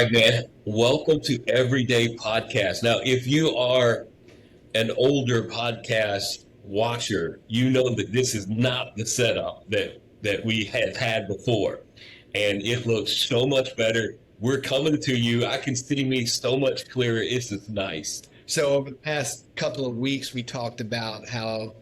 right, man. Welcome to Everyday Podcast. Now, if you are an older podcast watcher, you know that this is not the setup that we have had before. And it looks so much better. We're coming to you. I can see me so much clearer. It's just nice. So over the past couple of weeks, we talked about how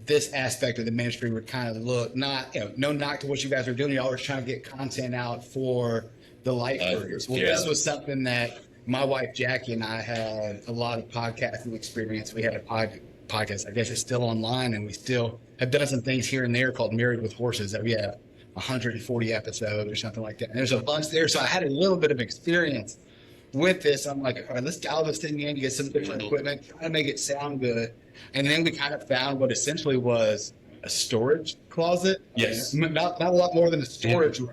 this aspect of the ministry would kind of look, not, no knock to what you guys are doing. Y'all are trying to get content out for the lifers. Well, this was something that my wife, Jackie, and I had a lot of podcasting experience. We had a podcast, I guess it's still online, and we still have done some things here and there called Married with Horses that we have 140 episodes or something like that. And there's a bunch there. So I had a little bit of experience with this. I'm like, all right, let's dial this thing in, get some different equipment, try to make it sound good. And then we kind of found what essentially was a storage closet. Yes. Not a lot more than a storage room.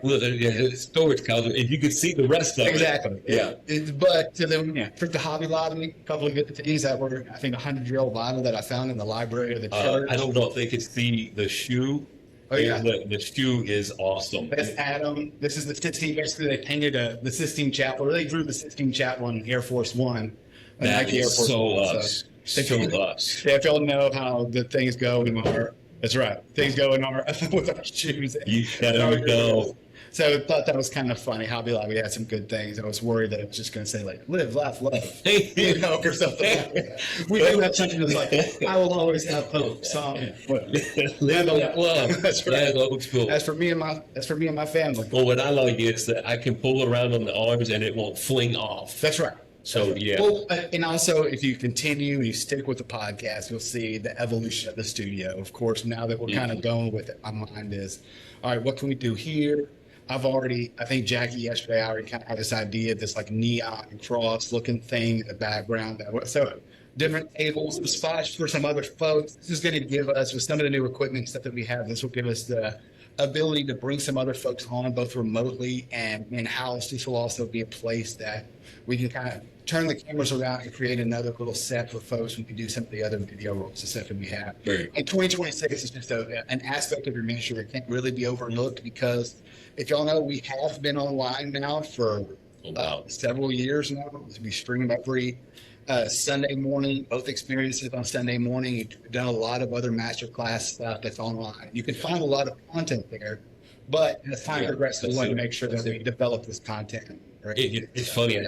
Storage closet. If you could see the rest of Exactly. it. Yeah. But then for the Hobby Lobby, a couple of good things that were, I think, a 100-year-old Bible that I found in the library of the church. I don't know if they could see the shoe. Oh, yeah. The shoe is awesome. That's Adam. This is the Sistine. Basically, they painted the Sistine Chapel, or they drew the Sistine Chapel on Air Force One. That is so us. So us. If y'all know how the things go in our, that's right, things go in our, with our shoes. There we go. So I thought that was kind of funny. Hobby Lobby had some good things. I was worried that it was just going to say, like, live, laugh, love, or something like that. We do have something that's like, I will always have hope. So, Live, laugh, love. That's right. That's cool. That's for me and my family. Well, what I like is that I can pull around on the arms and it won't fling off. That's right. So, yeah. Well, and also, if you continue and you stick with the podcast, you'll see the evolution of the studio. Of course, now that we're kind of going with it, my mind is, all right, what can we do here? I think Jackie yesterday, I already kind of had this idea, this like neon cross looking thing in the background. So different tables, some spots for some other folks. This is going to give us, with some of the new equipment stuff that we have, this will give us the ability to bring some other folks on, both remotely and in-house. This will also be a place that we can kind of turn the cameras around and create another little set for folks when we do some of the other video roles and stuff that we have. Right. And 2026 is just an aspect of your ministry that can't really be overlooked, because if y'all know, we have been online now for several years now. We stream every Sunday morning, both experiences on Sunday morning. You've done a lot of other masterclass stuff that's online. You can find a lot of content there, but as time progresses, we want to make sure that we develop this content. Right? It's funny. I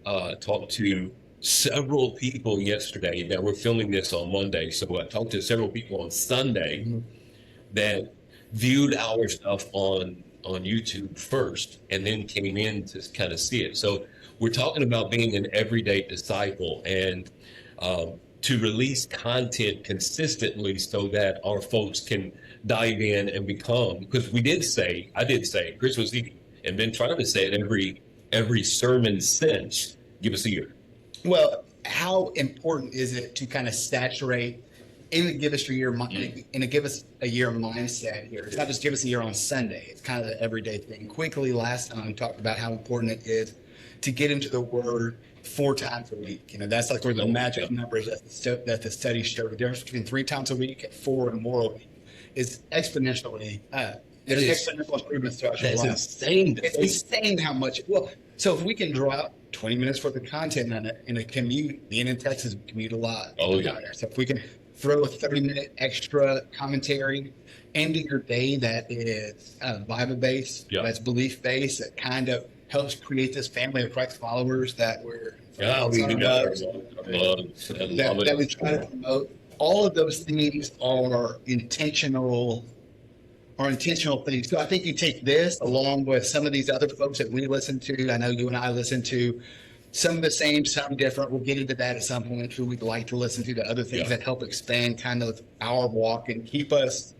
had talked to several people yesterday that we're filming this on Monday. So I talked to several people on Sunday that viewed our stuff on YouTube first and then came in to kind of see it. So we're talking about being an everyday disciple and to release content consistently so that our folks can dive in and become, because I did say Christmas Eve and been trying to say it every sermon since, give us a year. Well, how important is it to kind of saturate in the give us a year mindset here? It's not just give us a year on Sunday. It's kind of the everyday thing. Quickly, last time we talked about how important it is to get into the Word 4 times a week. That's like where the magic numbers that the study showed. The difference between 3 times a week and 4 and more a week is exponentially. There's exponential improvements throughout your life. Insane. It's insane how much. Well, so if we can draw out 20 minutes worth of content in a commute, being in Texas, we commute a lot. Oh, yeah. So if we can throw a 30-minute extra commentary into your day that is Bible-based, that's belief-based, that kind of helps create this family of Christ followers that we're that we try to promote. All of those things are intentional things. So I think you take this along with some of these other folks that we listen to. I know you and I listen to some of the same, some different. We'll get into that at some point, who we'd like to listen to, the other things that help expand kind of our walk and keep us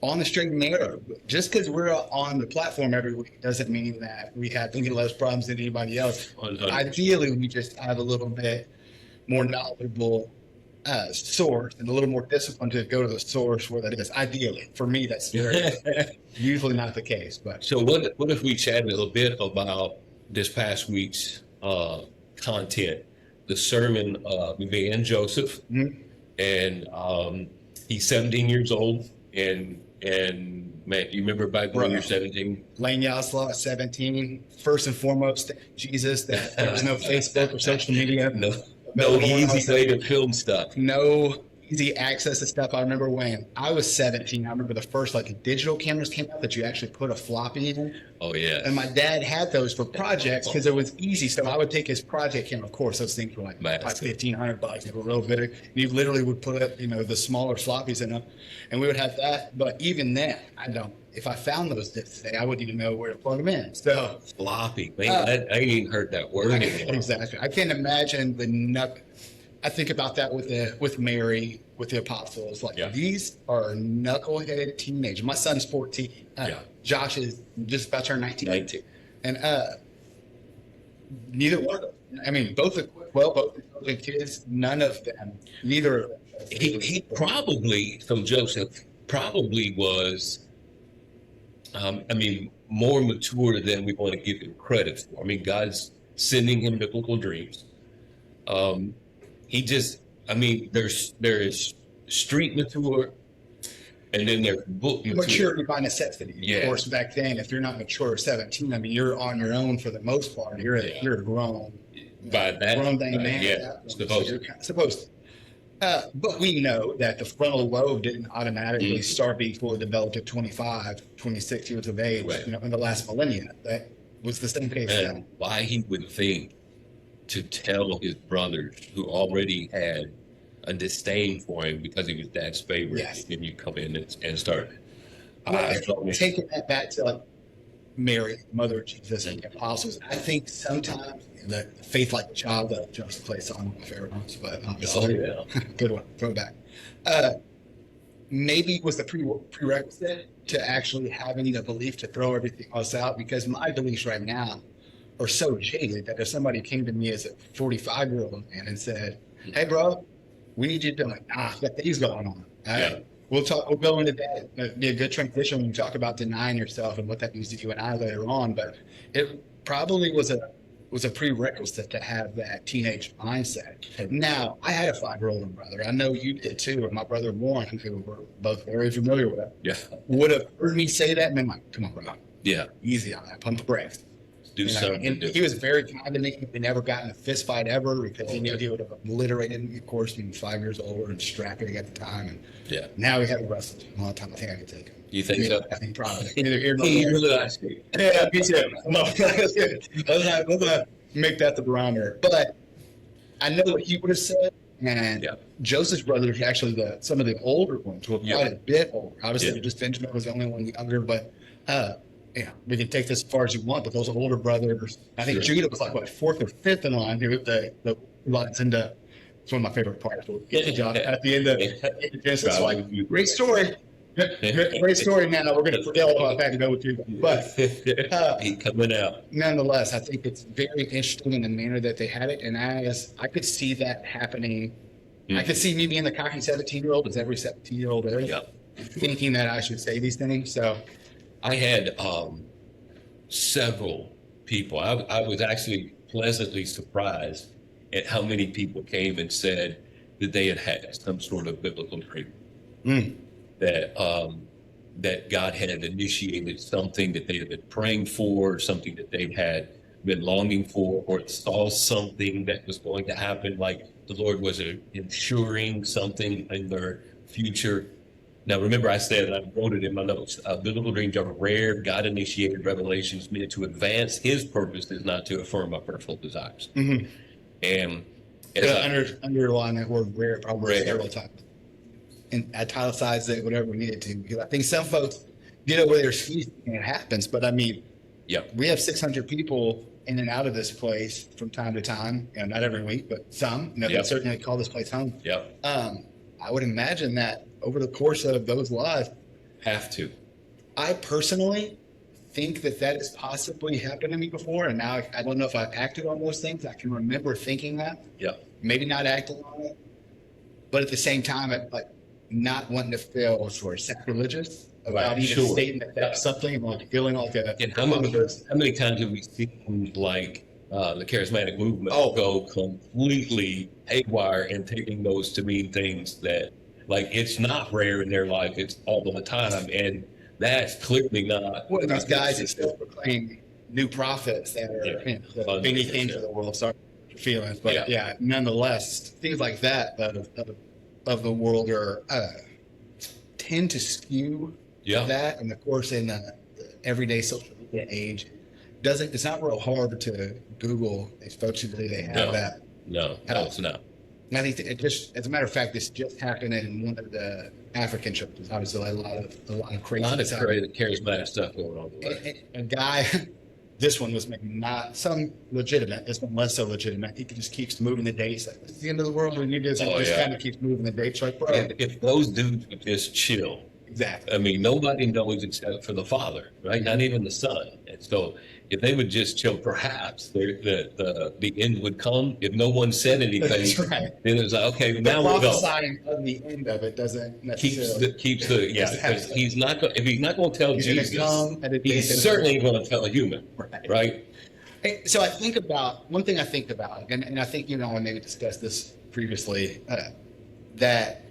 on the straight and narrow. Just because we're on the platform every week doesn't mean that we have any less problems than anybody else. Ideally, we just have a little bit more knowledgeable source and a little more discipline to go to the source where that is. Ideally, for me, that's usually not the case. But so, what if we chat a little bit about this past week's content, the sermon of Van Joseph, and he's 17 years old, and Man, you remember back when you were 17? Lane Yaslaw at 17. First and foremost, Jesus, that there was no Facebook or social media. No, No no easy way to film stuff. No easy access to stuff. I remember when I was 17, I remember the first like digital cameras came out that you actually put a floppy in. Oh yeah. And my dad had those for projects because it was easy. So I would take his project camera. Of course, those things were like $1,500. They were real big. And you literally would put up, the smaller floppies in them, and we would have that. But even then, I don't. If I found those today, I wouldn't even know where to plug them in. So Floppy, man, I ain't even heard that word anymore. exactly. I can't imagine the nut. I think about that with Mary, with the apostles. Like these are knucklehead teenagers. My son's 14. Josh is just about to turn 19. 19. And neither one of them. I mean, both are well, both the kids. None of them. Neither of them. He probably, from Joseph, probably was. More mature than we want to give him credit for. I mean, God's sending him biblical dreams. There's street mature, and then there's book mature. Maturity by necessity. Yeah. Of course, back then, if you're not mature at 17, I mean, you're on your own for the most part. You're grown. By that, grown thing, man. yeah, Supposed to. But we know that the frontal lobe didn't automatically start being fully developed at 25, 26 years of age, Right. in the last millennia. That was the same case. And why he would think to tell his brothers who already had a disdain for him because he was dad's favorite, Yes. and you come in and start. Taking that back to like Mary, mother of Jesus, and the apostles, I think sometimes the faith like a child that Joseph plays on my favorite ones, but obviously, good one, throw it back. Maybe it was the prerequisite to actually having the belief to throw everything else out, because my beliefs right now are so jaded that if somebody came to me as a 45-year-old man and said, "Hey, bro, we need you to," like, got things going on. We'll go into that. It'd be a good transition when you talk about denying yourself and what that means to you and I later on. But it probably was a prerequisite to have that teenage mindset. Now, I had a 5-year-old brother. I know you did too, and my brother Warren, who we're both very familiar with, would have heard me say that and been like, "Come on, bro. Yeah. Easy on that. Pump the brakes." Do something. And he was very kind to me. We never got in a fist fight ever because he knew he would have obliterated me, of course, being 5 years older and strapping at the time. And now we had wrestled a long time. I think I could take him. You think so? I think probably. Either here or He there. really likes me. Yeah, me too. Let's make that the barometer. But I know what he would have said. And Joseph's brothers, actually, some of the older ones were quite a bit older. Obviously, just Benjamin was the only one younger, but we can take this as far as you want. But those older brothers, I think Judah was like what, 4th or 5th in line. The lines into. It's one of my favorite parts. We'll get to John at the end of Genesis. Like, great story. Great story, man. We're going to forget all about that and go with you. But he coming out. Nonetheless, I think it's very interesting in the manner that they had it. And I could see that happening. I could see me being the cocky 17-year-old, as every 17-year-old is, thinking that I should say these things. So I had several people. I was actually pleasantly surprised at how many people came and said that they had some sort of biblical dream. That God had initiated something that they had been praying for, something that they had been longing for, or saw something that was going to happen, like the Lord was ensuring something in their future. Now, remember, I said, and I wrote it in my notes, biblical dreams are rare, God-initiated revelations meant to advance His purposes, not to affirm our personal desires. And underline that word rare probably several times. And italicize it, whatever we needed to. Because I think some folks get over their skis and it happens. But I mean, we have 600 people in and out of this place from time to time. Not every week, but some. They certainly call this place home. I would imagine that over the course of those lives, have to. I personally think that has possibly happened to me before. And now I don't know if I've acted on those things. I can remember thinking that. Maybe not acting on it. But at the same time, like, not wanting to feel sort of sacrilegious about even stating that that's something, like feeling like a. And how many times have we seen like the charismatic movement go completely haywire and taking those to mean things that, like, it's not rare in their life, it's all the time, and That's clearly not. Well, those guys that still proclaim new prophets that are the Benny Hinn of the world. Sorry for your feelings, but nonetheless, things like that of the world are tend to skew that, and of course, in the everyday social media age, it's not real hard to Google these folks who believe they have that. No, it's not. And I think it just, as a matter of fact, this just happened in one of the African churches. Obviously, a lot of crazy, charismatic stuff going on. A guy, this one was maybe not some legitimate. This one less so legitimate. He just keeps moving the dates. Like, it's the end of the world, and he just kind of keeps moving the dates. Like, bro, if those dudes would just chill, exactly. I mean, nobody knows except for the Father, right? Not even the Son. And so, if they would just chill, perhaps the end would come. If no one said anything, That's right. Then it's like, okay, now we'll go. Prophesying of the end of it doesn't necessarily keeps the because he's not going. If he's not going to tell Jesus, he's certainly going to tell a human, right? So I think about one thing. I think about, and I think I maybe discussed this previously, that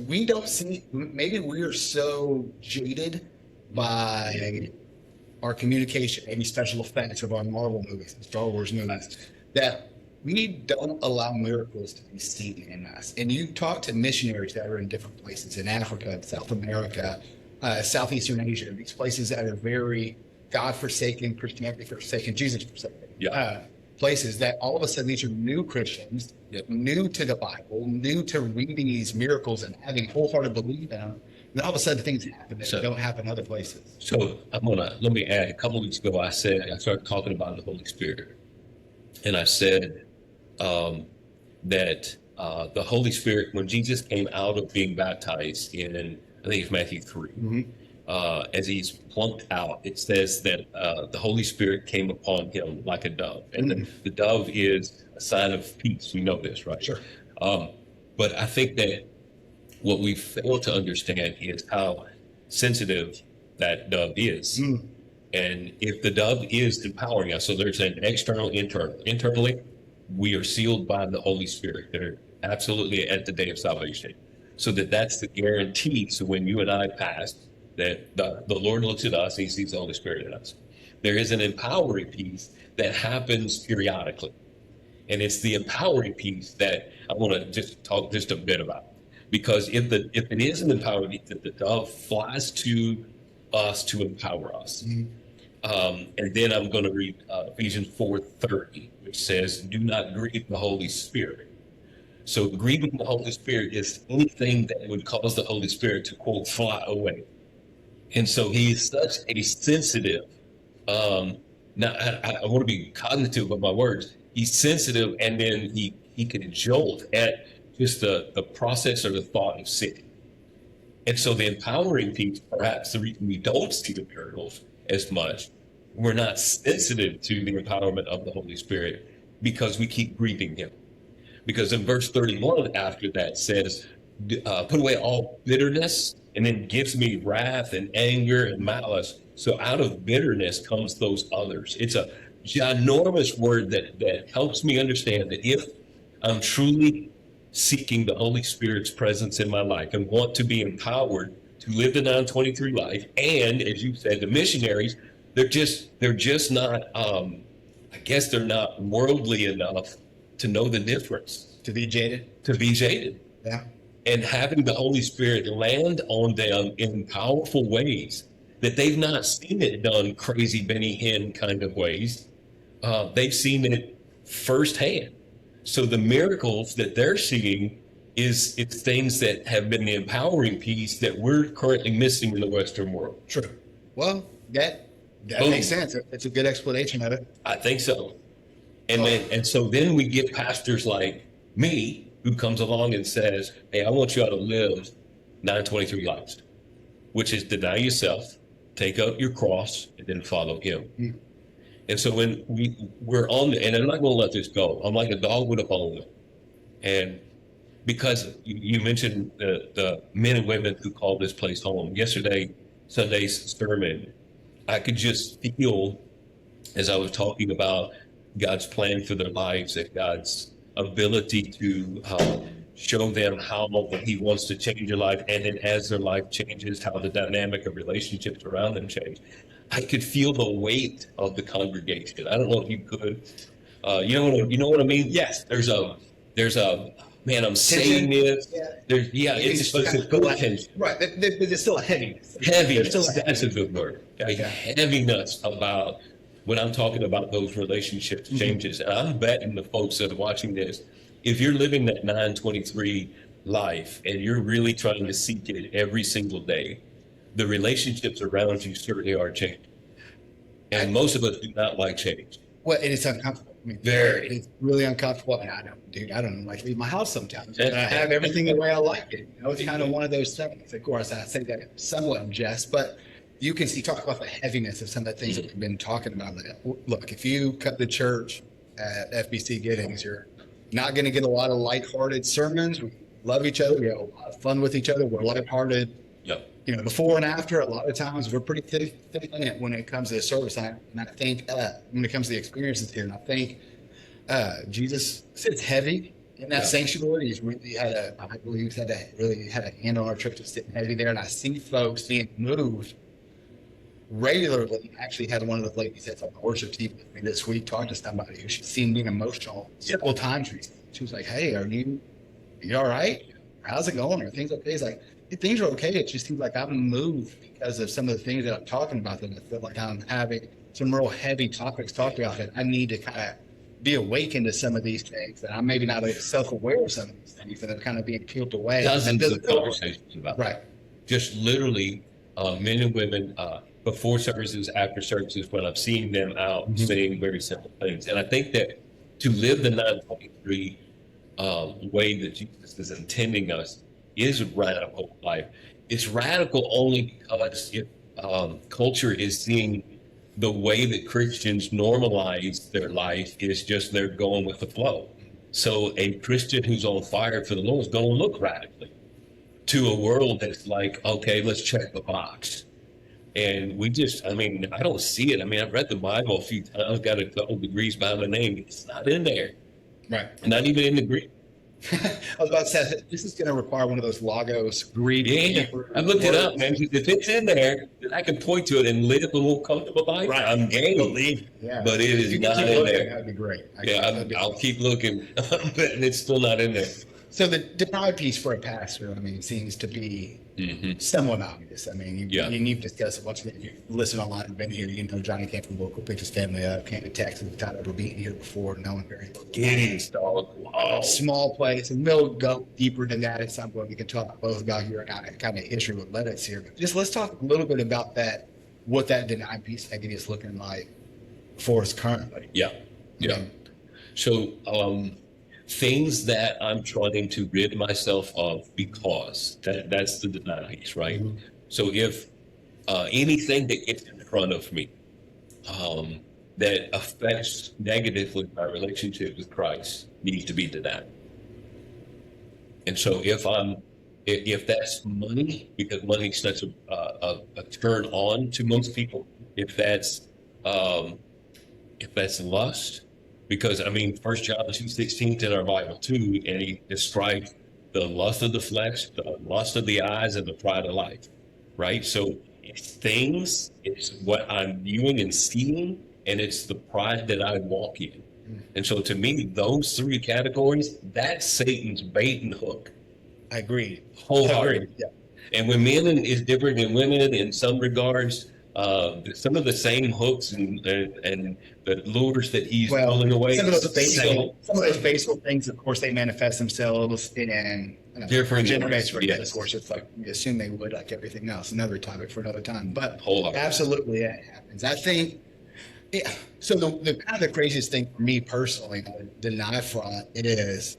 we don't see. Maybe we are so jaded by our communication, maybe special effects of our Marvel movies and Star Wars movies, that we don't allow miracles to be seen in us. And you talk to missionaries that are in different places in Africa, South America, Southeastern Asia, these places that are very God-forsaken, Christianity forsaken, Jesus forsaken places, that all of a sudden these are new Christians, new to the Bible, new to reading these miracles and having wholehearted belief in them. And all of a sudden things happen that don't happen other places. So let me add, a couple of weeks ago, I started talking about the Holy Spirit. And I said that the Holy Spirit, when Jesus came out of being baptized in, I think it's Matthew 3, as he's plunked out, it says that the Holy Spirit came upon him like a dove. And the dove is a sign of peace. We know this, right? Sure. But I think that what we fail to understand is how sensitive that dove is. And if the dove is empowering us, so there's an external, internal. Internally, we are sealed by the Holy Spirit. They're absolutely at the day of salvation. So that's the guarantee. So when you and I pass, that the Lord looks at us, he sees the Holy Spirit in us. There is an empowering piece that happens periodically. And it's the empowering piece that I want to just talk just a bit about. Because if it is an empowering piece, that the dove flies to us to empower us. And then I'm going to read Ephesians 4:30, which says, do not grieve the Holy Spirit. So grieving the Holy Spirit is anything that would cause the Holy Spirit to, quote, fly away. And so he's such a sensitive, now I want to be cognitive of my words. He's sensitive, and then he can jolt at just the process or the thought of sin. And so the empowering piece, perhaps the reason we don't see the miracles as much, we're not sensitive to the empowerment of the Holy Spirit because we keep grieving him. Because in verse 31 after that says, put away all bitterness, and then gives me wrath and anger and malice. So out of bitterness comes those others. It's a ginormous word that helps me understand that if I'm truly seeking the Holy Spirit's presence in my life and want to be empowered to live the 923 life, and as you said, the missionaries, they're just not, I guess they're not worldly enough to know the difference. To be jaded. Yeah. And having the Holy Spirit land on them in powerful ways that they've not seen it done crazy Benny Hinn kind of ways. They've seen it firsthand. So the miracles that they're seeing it's things that have been the empowering piece that we're currently missing in the Western world. True. Well, that makes sense. It's a good explanation of it. I think so. And so then we get pastors like me who comes along and says, hey, I want you all to live 923 lives, which is deny yourself, take up your cross, and then follow him. And so when we're on and I'm not going to let this go. I'm like a dog with a bone. And because you mentioned the men and women who call this place home. Yesterday, Sunday's sermon, I could just feel as I was talking about God's plan for their lives and God's ability to show them how he wants to change your life. And then as their life changes, how the dynamic of relationships around them change. I could feel the weight of the congregation. I don't know if you could. You know what I mean? Yes. There's a man. I'm saying this. Yeah. There's it's a good tension. Right. There's still a heaviness. Heaviness. There's still That's a good word. A Yeah. heaviness about when I'm talking about those relationships changes. And I'm betting the folks that are watching this, if you're living that 923 life and you're really trying to seek it every single day, the relationships around you certainly are changing. And most of us do not like change. Well, and it's uncomfortable. I mean, Very. It's really uncomfortable. And I don't like leave my house sometimes. But I have everything the way I like it. You know, it's kind of one of those things. Of course, I say that somewhat in jest, but you can see, talk about the heaviness of some of the things that we've been talking about. Look, if you cut the church at FBC Giddings, you're not going to get a lot of lighthearted sermons. We love each other. We have a lot of fun with each other. We're lighthearted. Yep. You know, before and after, a lot of times we're pretty thick in it when it comes to the service. And I think when it comes to the experiences here, and I think Jesus sits heavy in that sanctuary. He's really I believe he's really had a hand on our church that's sitting heavy there. And I see folks being moved regularly. Actually had one of the ladies that's on the worship team with me this week talking to somebody who she's seen being emotional several times recently. She was like, "Hey, are you all right? How's it going? Are things okay?" It's like, things are okay. It just seems like I'm moved because of some of the things that I'm talking about. That I feel like I'm having some real heavy topics talked about that I need to kind of be awakened to some of these things. That I'm maybe not self-aware of some of these things that are kind of being peeled away. Dozens of conversations about right. Just literally men and women before services, after services, when I'm seeing them out saying very simple things. And I think that to live the 923 way that Jesus is intending us is radical life. It's radical only because culture is seeing the way that Christians normalize their life is just they're going with the flow. So a Christian who's on fire for the Lord is going to look radically to a world that's like, okay, let's check the box. And I don't see it. I mean, I've read the Bible a few times, got a couple degrees by my name. It's not in there. Right. Not even in the Greek. I was about to say, this is going to require one of those Logos Greek. Yeah, I looked it up, man. If it's in there, then I can point to it and live a more comfortable life. Right. I'm game. Yeah. But it is You can not keep in looking, there. that'd be great. I'll keep looking, but it's still not in there. So the pride piece for a pastor, I mean, seems to be somewhat obvious. I mean, you've discussed it once. If you listen online and been here, you know Johnny came from local, picked his family up, came to Texas without ever being here before, knowing very little. Giddings, dog. Wow. Small place, and we'll go deeper than that at some point. We can talk both about your kind of history with Lettuce here. But just let's talk a little bit about that, what that denied piece again is looking like for us currently. Yeah. So, things that I'm trying to rid myself of because that's the denial piece, right? Mm-hmm. So if anything that gets in front of me that affects negatively my relationship with Christ needs to be denied. And so if that's money, because money is such a turn on to most people, if that's lust, because I mean, 1 John 2:16 in our Bible too, and he describes the lust of the flesh, the lust of the eyes, and the pride of life, right? So it's things, it's what I'm viewing and seeing, and it's the pride that I walk in. And so to me, those three categories, that's Satan's bait and hook. I agree. Wholeheartedly. Yeah. And when men is different than women in some regards, some of the same hooks and the lures that he's pulling away. Some of those basal things, of course, they manifest themselves in different generations. Yes. Of course, it's like we assume they would, like everything else. Another topic for another time. But Wholeheartedly. absolutely, that happens. I think. Yeah. So the kind of the craziest thing for me personally, on the deny front, it is,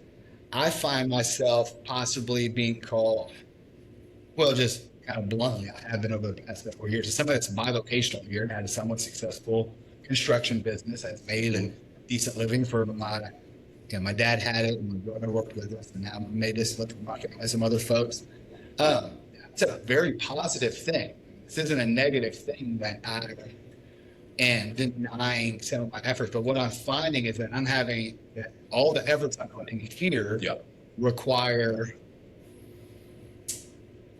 I find myself possibly being called, well, just kind of bluntly, I have been over the past several years. As somebody that's bivocational here and had a somewhat successful construction business, has made a decent living for my dad had it, and my brother worked with us, and now made this living market by some other folks. It's a very positive thing. This isn't a negative thing that I am denying some of my efforts. But what I'm finding is that I'm having all the efforts I'm putting here require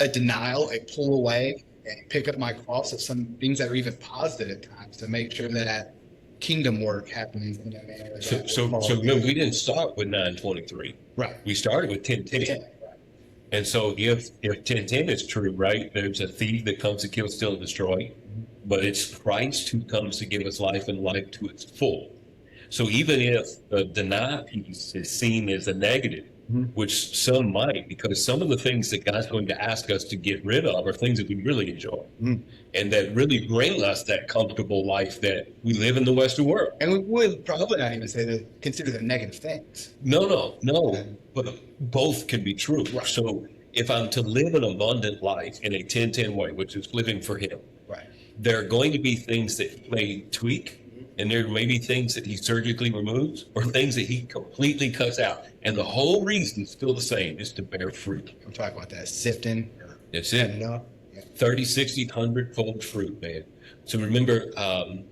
a denial, a pull away, and pick up my cross of some things that are even positive at times to make sure that kingdom work happens in a manner. So remember, we didn't start with 9:23. Right. We started with 10:10. And so if 10:10 is true, right, there's a thief that comes to kill, steal, and destroy, but it's Christ who comes to give us life and life to its full. So even if the deny piece is seen as a negative, which some might, because some of the things that God's going to ask us to get rid of are things that we really enjoy and that really bring us that comfortable life that we live in the Western world. And we would probably not even say that, consider them negative things. No. But both can be true. Right. So if I'm to live an abundant life in a 10-10 way, which is living for Him, Right. there are going to be things that He may tweak, and there may be things that He surgically removes, or things that He completely cuts out. And the whole reason is still the same, is to bear fruit. We're talking about that sifting. That's it. Enough. 30, 60, 100-fold fruit, man. So remember,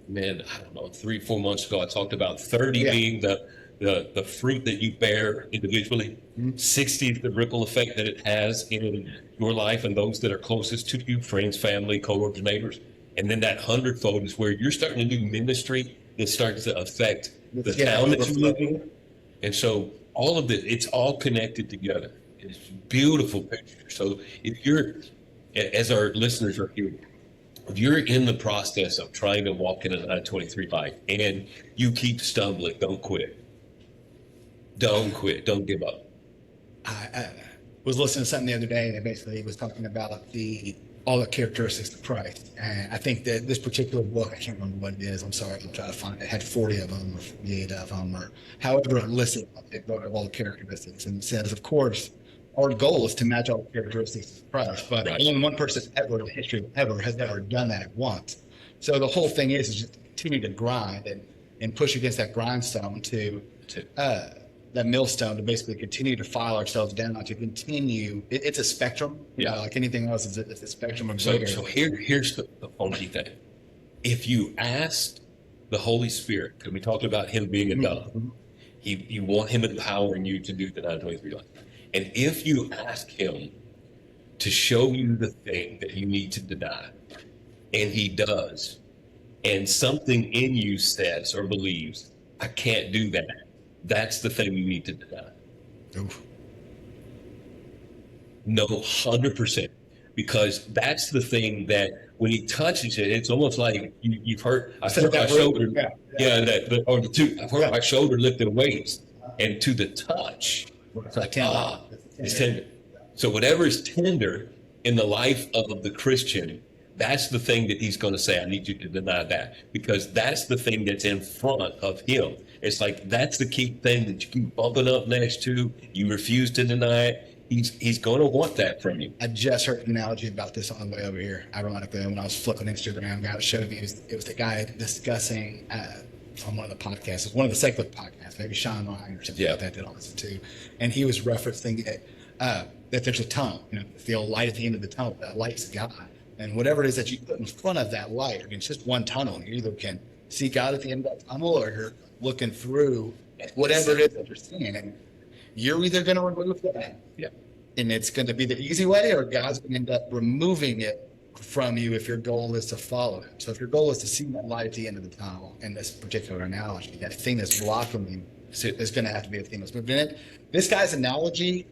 man, I don't know, 3-4 months ago, I talked about 30 Yeah. being the fruit that you bear individually, 60 is the ripple effect that it has in your life and those that are closest to you, friends, family, coworkers, neighbors. And then that 100-fold is where you're starting to do ministry that starts to affect the town that you live in. And so all of this, it's all connected together. It's a beautiful picture. So if you're, as our listeners are here, if you're in the process of trying to walk in a 923 life and you keep stumbling, don't quit. Don't quit. Don't give up. I was listening to something the other day, and it basically was talking about all the characteristics of Christ. And I think that this particular book, I can't remember what it is. I'm sorry, I'll try to find it. It had 40 of them or 48 of them, or however it listed it wrote all the characteristics. And it says, of course, our goal is to match all the characteristics of Christ, but Right. only one person ever in the history of ever has ever done that at once. So the whole thing is just to continue to grind and push against that grindstone to that millstone, to basically continue to file ourselves down, to continue. It's a spectrum, Yeah. like anything else. It's a spectrum of So vigor. here's the funky thing. If you asked the Holy Spirit, because we talked about Him being a dove, you want Him empowering you to do the 923 life. And if you ask Him to show you the thing that you need to deny, and He does, and something in you says or believes, I can't do that, that's the thing you need to deny. Oof. No, 100%. Because that's the thing that when He touches it, it's almost like you've heard, I've So heard my that shoulder, yeah. I've heard my shoulder lifting weights, and to the touch, It's like tender. it's tender. So whatever is tender in the life of the Christian, that's the thing that He's going to say, I need you to deny that, because that's the thing that's in front of Him. It's like, that's the key thing that you keep bumping up next to. You refuse to deny it. He's going to want that from you. I just heard an analogy about this on the way over here. Ironically, when I was flipping Instagram, God showed me it was the guy discussing on one of the podcasts. It was one of the secular podcasts, maybe Sean Ryan or something like that that I listen to, and he was referencing it, that there's a tunnel. It's the old light at the end of the tunnel. That light's God, and whatever it is that you put in front of that light, I mean, it's just one tunnel. You either can see God at the end of that tunnel, or you're looking through whatever it is that you're seeing, and you're either going to remove that. Yeah. And it's going to be the easy way, or God's going to end up removing it from you if your goal is to follow Him. So if your goal is to see that light at the end of the tunnel, in this particular analogy, that thing that's blocking you is going to have to be the thing that's moving it. This guy's analogy,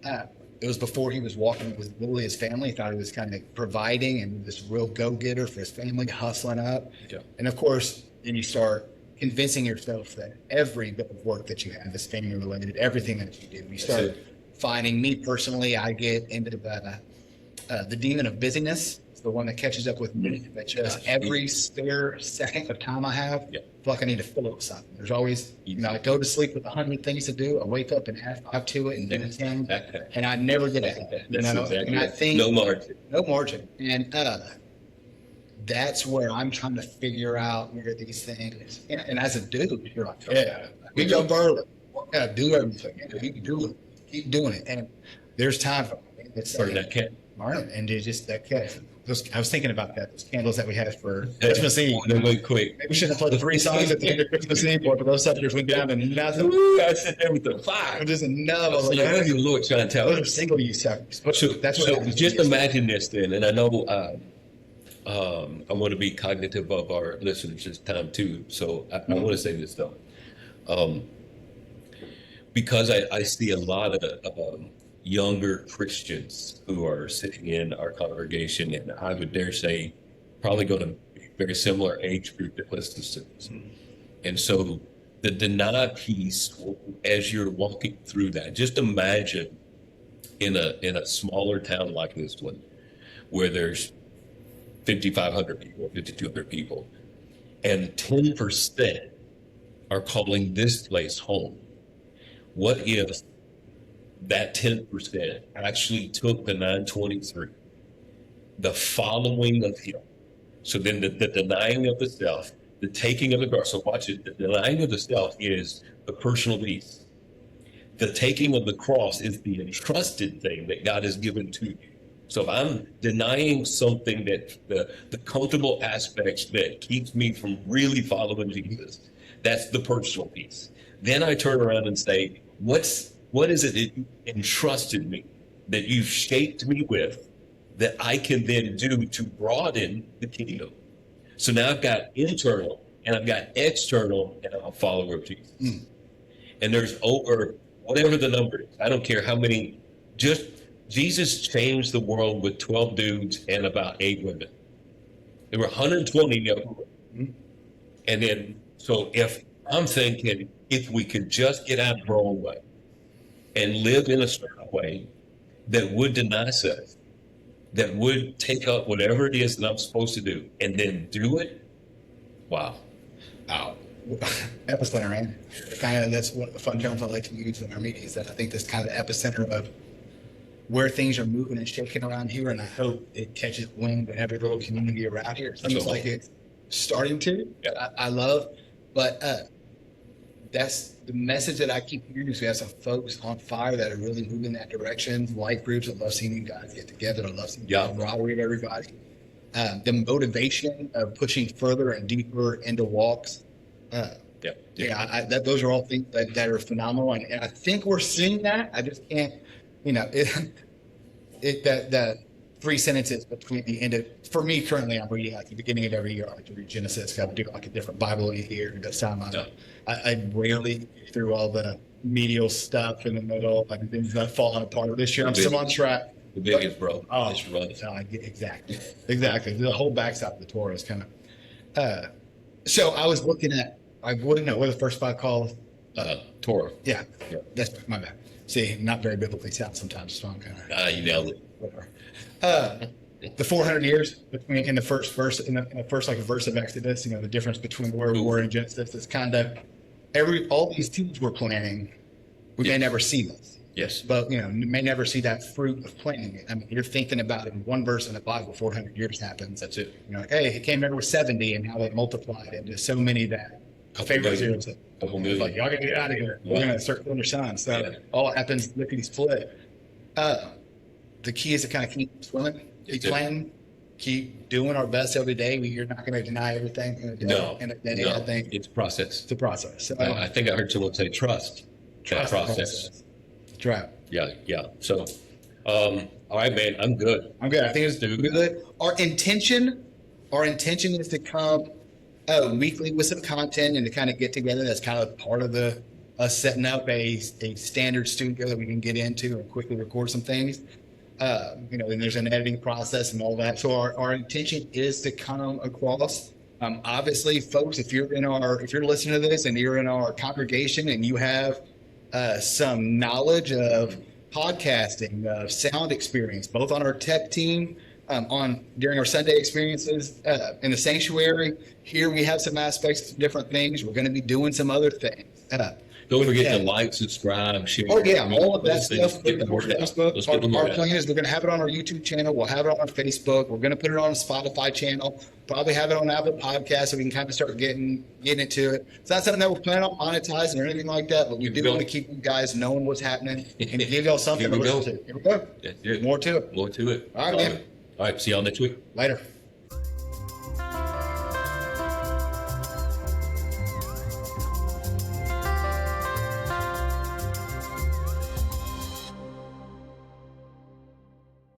it was before he was walking with literally his family. He thought he was kind of providing and this real go-getter for his family, hustling up. Yeah. And of course, then you start convincing yourself that every bit of work that you have is family related, everything that you do. You start finding, me personally, I get into the demon of busyness. It's the one that catches up with me. That just every spare second of time I have, fuck, I need to fill it with something. There's always, I go to sleep with 100 things to do. I wake up and add 5 to it and do 10, and I never get ahead. And I think no margin. No margin. And that's where I'm trying to figure out where these things. And as a dude, you're like, yeah, we go early. Gotta do everything. You can do it. Keep doing it. And there's time for It's Or that can't. all right, and dude, just that I was thinking about that. Those candles that we had for Christmas Eve. Then wait quick. Maybe we should have played 3 songs at the end of Christmas Eve, but those suckers went down and nothing. I sit there with the fire. Just no. I was like, what are you, Lord, trying to tell Those are us? single use suckers. But So, that's what so happens. just imagine this then, and I know I want to be cognitive of our listeners this time too. So I want to say this though, because I see a lot of younger Christians who are sitting in our congregation, and I would dare say probably going to be a very similar age group that listens to this. And so the deny piece, as you're walking through that, just imagine in a smaller town like this one, where there's 5,500 people, 5,200 people, and 10% are calling this place home. What if that 10% actually took the 923, the following of him? So then the denying of the self, the taking of the cross. So watch it. The denying of the self is the personal peace. The taking of the cross is the entrusted thing that God has given to you. So if I'm denying something that the comfortable aspects that keeps me from really following Jesus, that's the personal piece. Then I turn around and say, what is it that you entrusted me, that you've shaped me with, that I can then do to broaden the kingdom? So now I've got internal and I've got external, and I'm a follower of Jesus. And there's over whatever the number is. I don't care how many. Just Jesus changed the world with 12 dudes and about 8 women. There were 120 young women. And then, so if I'm thinking, if we could just get out of our own way and live in a certain way that would deny self, that would take up whatever it is that I'm supposed to do and then do it, wow. Oh, epicenter, man. Kind of that's one of the fun terms I like to use in our meetings. That I think that's kind of the epicenter of where things are moving and shaking around here, and I hope it catches wind in every little community around here. It seems like it's starting to. Yeah. I love, but that's the message that I keep hearing is we have some folks on fire that are really moving in that direction. Life groups, I love seeing you guys get together. I love seeing the camaraderie of everybody. The motivation of pushing further and deeper into walks. Those are all things that are phenomenal, and I think we're seeing that. I just can't, that 3 sentences between the end of, for me currently, I'm reading like the beginning of every year. I like to read Genesis. I do like a different Bible a year. This time I rarely get through all the medial stuff in the middle, like things that falling apart. This year I'm still on track. The biggest, bro. Oh, It's run. exactly. The whole backside of the Torah is kind of. So I was looking at, I wouldn't know what are the first 5 calls. Torah. Yeah, that's my bad. See, not very biblically sound sometimes, so I'm kind of. You nailed it. Whatever. The 400 years between in the first verse, in the first like verse of Exodus, the difference between where we were in Genesis is kind of all these seeds we're planting, we may never see this. Yes. But may never see that fruit of planting it. I mean, you're thinking about it in one verse in the Bible, 400 years happens. That's it. Hey, it came there with 70, and how they multiplied into so many that favorite zeros. Couple million. Like, y'all gotta get out of here. We're gonna start putting your signs. So all that happens lickety split. The key is to kind of keep swimming, keep planning, keep doing our best every day. You're not gonna deny everything. No. I think it's a process. it's a process. So, I think I heard someone say trust that process. That's right. Yeah. So, all right, man, I'm good. I'm good. I think it's good. Our intention is to come weekly with some content and to kind of get together. That's kind of part of us setting up a standard studio that we can get into and quickly record some things. And there's an editing process and all that. So our intention is to come across. Obviously, folks, if you're listening to this and you're in our congregation and you have some knowledge of podcasting, sound experience, both on our tech team, during our Sunday experiences in the sanctuary. Here we have some aspects of different things. We're going to be doing some other things. Don't forget Yeah. to like, subscribe, share. Oh yeah, all of that Those things. stuff. Get the word out. Facebook. Let's get the Our word out. plan is we're going to have it on our YouTube channel. We'll have it on our Facebook. We're going to put it on a Spotify channel. Probably have it on Apple Podcasts so we can kind of start getting into it. It's not something that we're planning on monetizing or anything like that, but we Here we do go. want to keep you guys knowing what's happening and give y'all something Here to we listen go. to. Here we go. That's it. More to it. More to it. All right, man. All right. See y'all next week. Later.